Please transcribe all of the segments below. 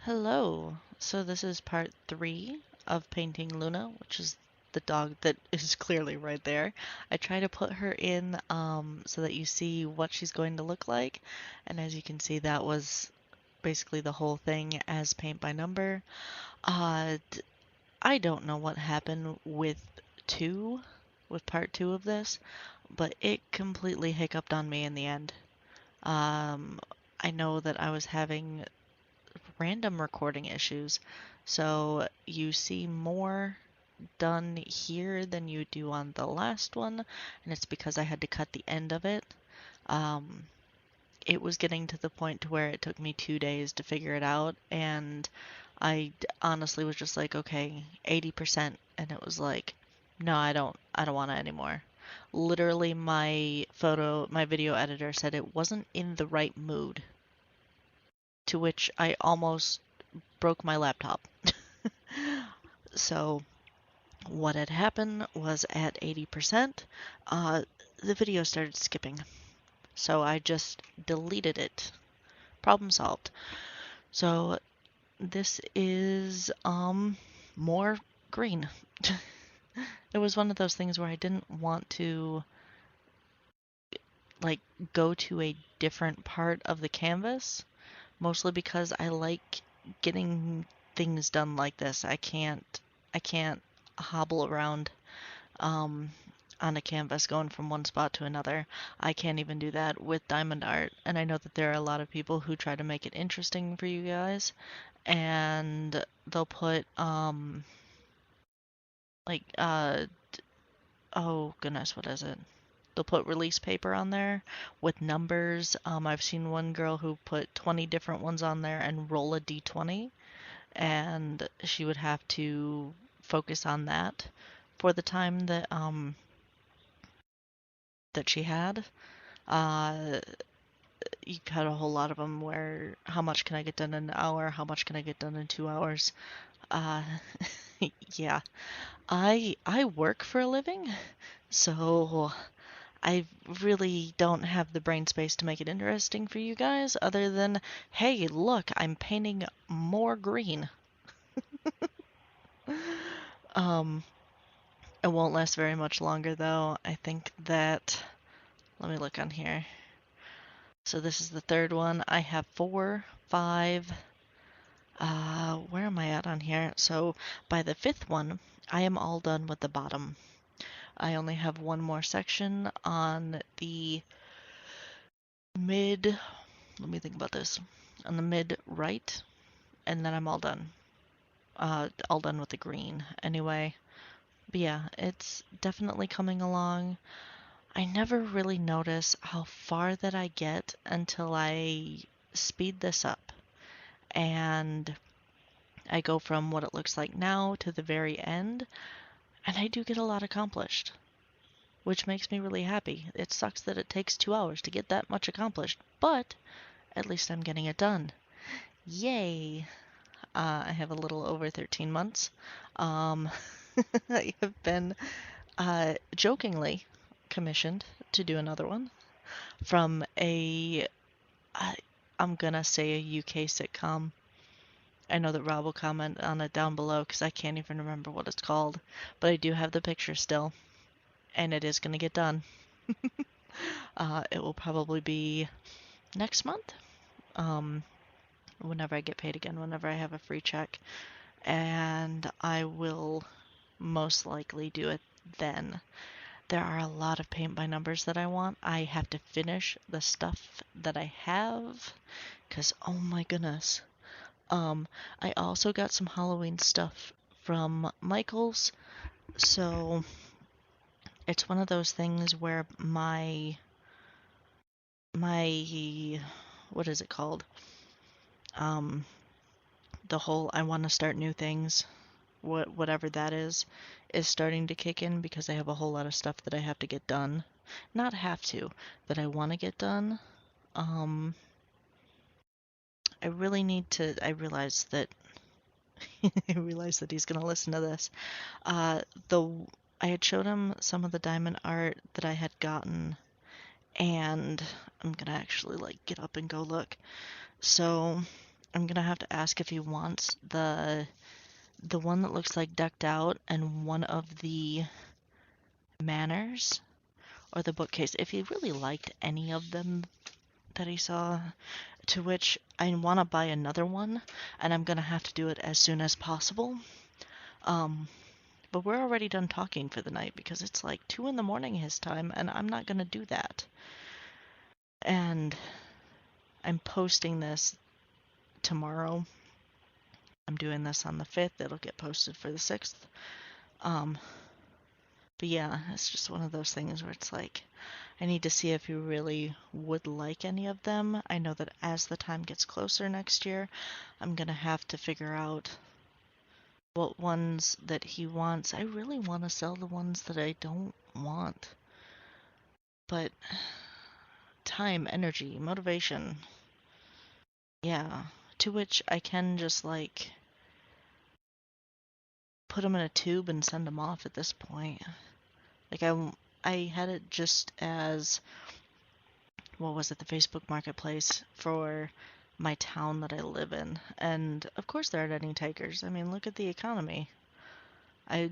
Hello. So this is part 3 of painting Luna, which is the dog that is clearly right there. I try to put her in so that you see what she's going to look like, and as you can see, that was basically the whole thing as paint by number. I don't know what happened with 2, with part 2 of this, but it completely hiccuped on me in the end. Um, I know that I was having random recording issues. So you see more done here than you do on the last one, and it's because I had to cut the end of it. Um, it was getting to the point to where it took me 2 days to figure it out, and honestly was just like, okay, 80%, and it was like, no, I don't want it anymore. Literally, my video editor said it wasn't in the right mood, to which I almost broke my laptop. So what had happened was at 80%, the video started skipping. So I just deleted it. Problem solved. So this is more green. It was one of those things where I didn't want to like go to a different part of the canvas, mostly because I like getting things done like this. I can't hobble around um, on a canvas going from one spot to another. I can't even do that with diamond art, and I know that there are a lot of people who try to make it interesting for you guys, and they'll put like oh goodness, what is it? They'll put release paper on there with numbers. I've seen one girl who put 20 different ones on there and roll a d20, and she would have to focus on that for the time that she had. Uh, you had a whole lot of them where how much can I get done in an hour? How much can I get done in 2 hours? Uh, yeah, I work for a living, so I really don't have the brain space to make it interesting for you guys, other than, hey, look, I'm painting more green. Um, it won't last very much longer though. I think that, let me look on here. So this is the third one. I have 4, 5. Where am I at on here? So by the 5th one, I am all done with the bottom. I only have one more section on the mid, let me think about this, on the mid right, and then I'm all done. All done with the green anyway. But yeah, it's definitely coming along. I never really notice how far that I get until I speed this up. And I go from what it looks like now to the very end, and I do get a lot accomplished, which makes me really happy. It sucks that it takes 2 hours to get that much accomplished, but at least I'm getting it done. Yay! I have a little over 13 months. Um, I have been jokingly commissioned to do another one from I, I'm gonna say a UK sitcom. I know that Rob will comment on it down below because I can't even remember what it's called, but I do have the picture still, and it is gonna get done. It will probably be next month, um, whenever I get paid again, whenever I have a free check, and I will most likely do it then. There are a lot of paint by numbers that I want. I have to finish the stuff that I have, because oh my goodness. I also got some Halloween stuff from Michael's, so it's one of those things where my what is it called? Um, the whole I want to start new things, whatever that is starting to kick in because I have a whole lot of stuff that I have to get done. Not have to, that I want to get done. Um, I really need to. I realize that I realize that he's gonna listen to this. The I had showed him some of the diamond art that I had gotten, and I'm gonna actually like get up and go look. So I'm gonna have to ask if he wants the one that looks like decked out and one of the manors or the bookcase. If he really liked any of them that he saw, to which I want to buy another one, and I'm gonna have to do it as soon as possible. But we're already done talking for the night because it's like 2 in the morning his time, and I'm not gonna do that. And I'm posting this tomorrow. I'm doing this on the 5th. It'll get posted for the 6th. Um, but yeah, it's just one of those things where it's like, I need to see if he really would like any of them. I know that as the time gets closer next year, I'm gonna have to figure out what ones that he wants. I really want to sell the ones that I don't want. But time, energy, motivation. Yeah. To which I can just like put them in a tube and send them off at this point. Like I had it just as, what was it, the Facebook Marketplace for my town that I live in. And of course there aren't any takers. I mean, look at the economy. I'd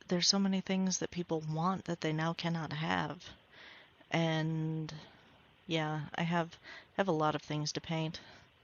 there's so many things that people want that they now cannot have. And yeah, I have a lot of things to paint.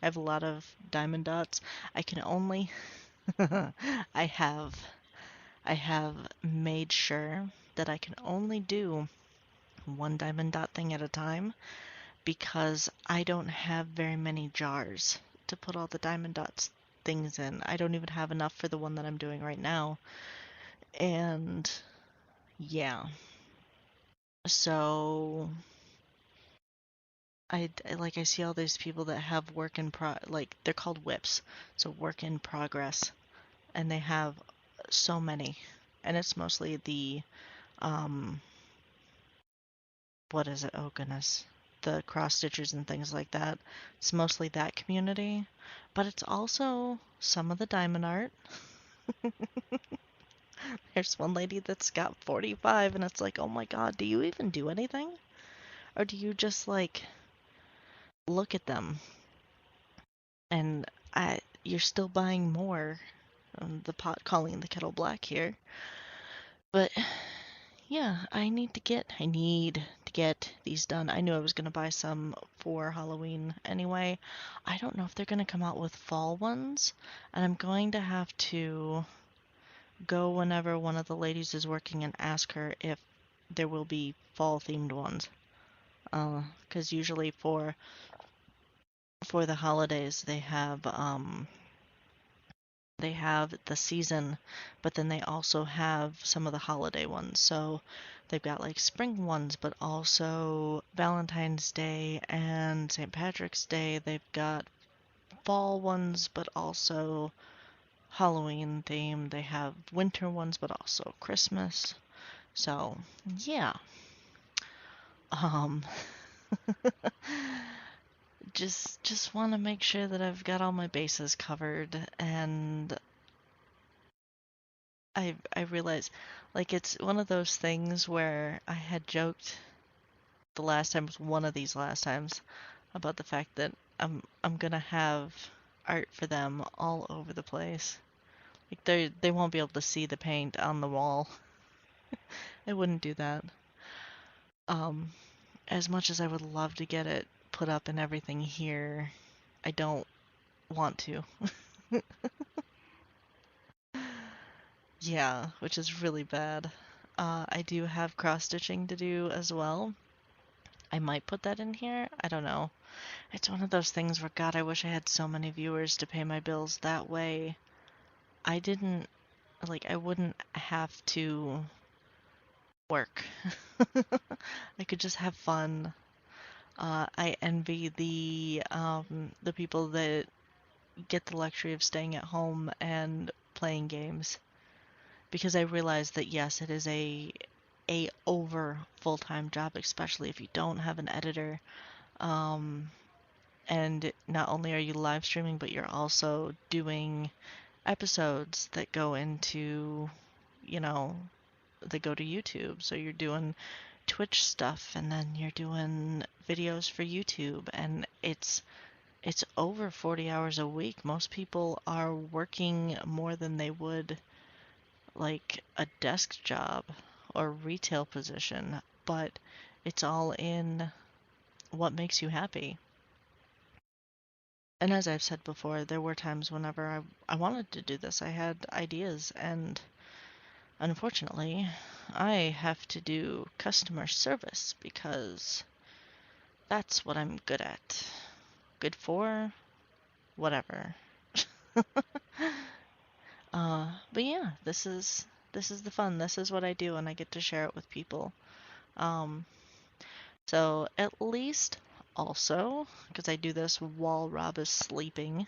I have a lot of diamond dots. I can only I have I have made sure that I can only do one diamond dot thing at a time because I don't have very many jars to put all the diamond dots things in. I don't even have enough for the one that I'm doing right now. And yeah. So I see all these people that have work in like they're called whips. So work in progress, and they have so many. And it's mostly the um what is it? Oh goodness. The cross stitchers and things like that. It's mostly that community, but it's also some of the diamond art. There's one lady that's got 45 and it's like, "Oh my god, do you even do anything? Or do you just like look at them and you're still buying more?" The pot calling the kettle black here. But yeah, I need to get these done. I knew I was going to buy some for Halloween anyway. I don't know if they're going to come out with fall ones, and I'm going to have to go whenever one of the ladies is working and ask her if there will be fall themed ones. Because usually for the holidays they have the season, but then they also have some of the holiday ones. So they've got like spring ones, but also Valentine's Day and St. Patrick's Day. They've got fall ones, but also Halloween themed. They have winter ones, but also Christmas. So yeah, um, just want to make sure that I've got all my bases covered, and I realize, like, it's one of those things where I had joked the last time, was one of these last times, about the fact that I'm gonna have art for them all over the place. Like they won't be able to see the paint on the wall. I wouldn't do that. Um, as much as I would love to get it put up and everything here, I don't want to. Yeah, which is really bad. I do have cross stitching to do as well. I might put that in here. I don't know. It's one of those things where, God, I wish I had so many viewers to pay my bills. That way, I didn't, like, I wouldn't have to work. I could just have fun. I envy the people that get the luxury of staying at home and playing games. Because I realize that, yes, it is a over full-time job, especially if you don't have an editor. And not only are you live streaming, but you're also doing episodes that go into, you know, that go to YouTube. So you're doing Twitch stuff and then you're doing videos for YouTube, and it's over 40 hours a week. Most people are working more than they would like a desk job or retail position, but it's all in what makes you happy. And as I've said before, there were times whenever I wanted to do this. I had ideas, and unfortunately, I have to do customer service because that's what I'm good at. Good for whatever. But yeah, this is the fun. This is what I do, and I get to share it with people. Um, so at least also, because I do this while Rob is sleeping,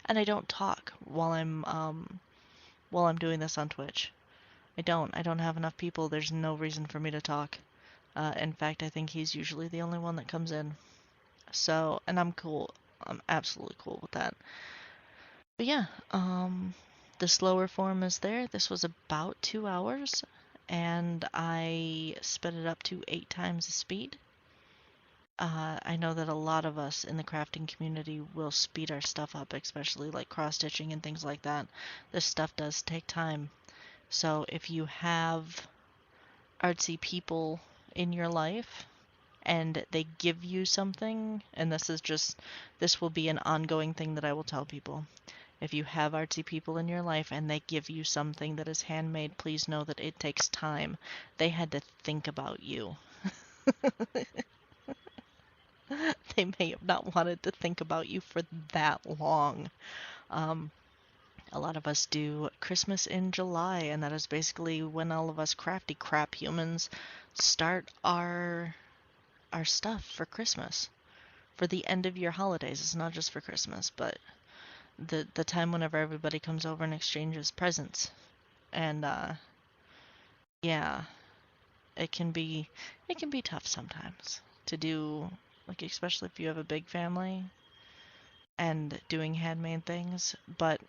and I don't talk while I'm doing this on Twitch. I don't have enough people. There's no reason for me to talk. In fact, I think he's usually the only one that comes in. So, and I'm cool. I'm absolutely cool with that. But yeah, the slower form is there. This was about 2 hours, and I sped it up to 8 times the speed. I know that a lot of us in the crafting community will speed our stuff up, especially like cross-stitching and things like that. This stuff does take time. So if you have artsy people in your life and they give you something, and this will be an ongoing thing that I will tell people. If you have artsy people in your life and they give you something that is handmade, please know that it takes time. They had to think about you. They may have not wanted to think about you for that long. Um, a lot of us do Christmas in July, and that is basically when all of us crafty crap humans start our stuff for Christmas. For the end of year holidays. It's not just for Christmas, but the time whenever everybody comes over and exchanges presents. And yeah, it can be tough sometimes to do, like, especially if you have a big family and doing handmade things, but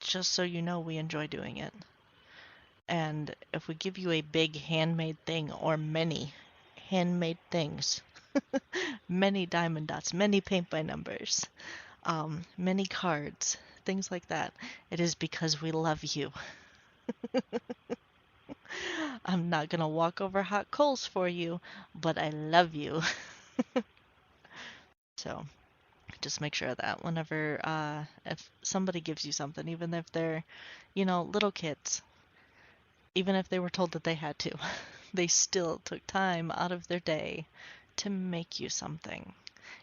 just so you know, we enjoy doing it. And if we give you a big handmade thing or many handmade things, many diamond dots, many paint by numbers, many cards, things like that, it is because we love you. I'm not gonna walk over hot coals for you, but I love you. So just make sure of that whenever, if somebody gives you something, even if they're, little kids, even if they were told that they had to, they still took time out of their day to make you something.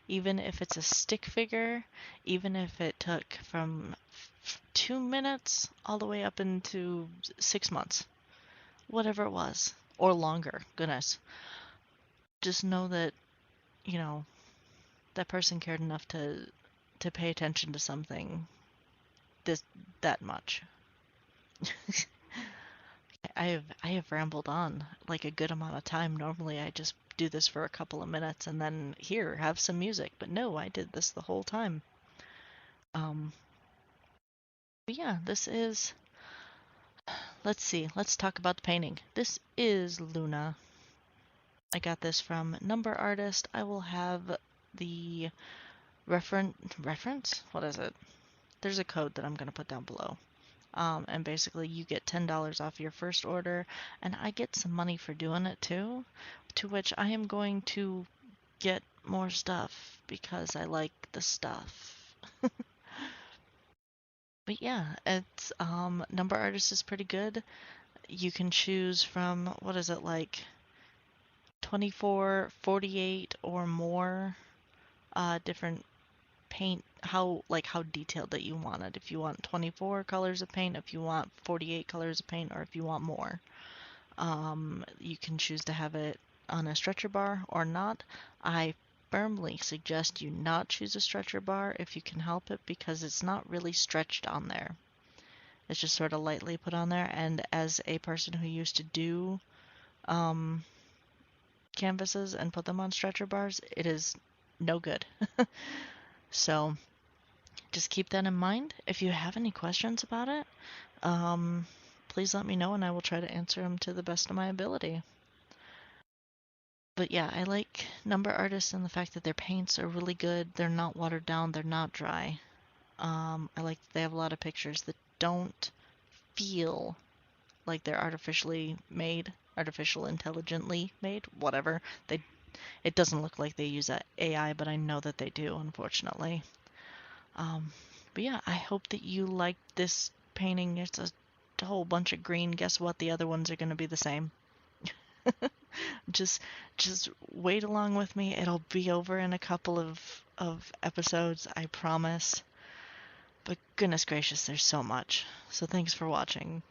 Even if it's a stick figure, even if it took from 2 minutes all the way up into 6 months, whatever it was, or longer, goodness. Just know that, you know, that person cared enough to pay attention to something this that much. I have rambled on like a good amount of time. Normally I just do this for a couple of minutes and then here, have some music. But no, I did this the whole time. Um, but yeah, this is, let's see, let's talk about the painting. This is Luna. I got this from Number Artist. I will have the reference? What is it? There's a code that I'm going to put down below. And basically you get $10 off your first order, and I get some money for doing it too, to which I am going to get more stuff because I like the stuff. But yeah, it's Number Artist is pretty good. You can choose from, what is it, like 24, 48 or more different paint, how detailed that you want it. If you want 24 colors of paint, if you want 48 colors of paint, or if you want more. You can choose to have it on a stretcher bar or not. I firmly suggest you not choose a stretcher bar if you can help it, because it's not really stretched on there. It's just sort of lightly put on there, and as a person who used to do canvases and put them on stretcher bars, it is no good. So just keep that in mind. If you have any questions about it, please let me know and I will try to answer them to the best of my ability. But yeah, I like number artists and the fact that their paints are really good. They're not watered down. They're not dry. I like that they have a lot of pictures that don't feel like they're artificially made, artificial intelligently made, whatever. It doesn't look like they use AI, but I know that they do, unfortunately. Um, but yeah, I hope that you liked this painting. It's a whole bunch of green. Guess what? The other ones are going to be the same. just just wait along with me. It'll be over in a couple of episodes, I promise. But goodness gracious, there's so much. So thanks for watching.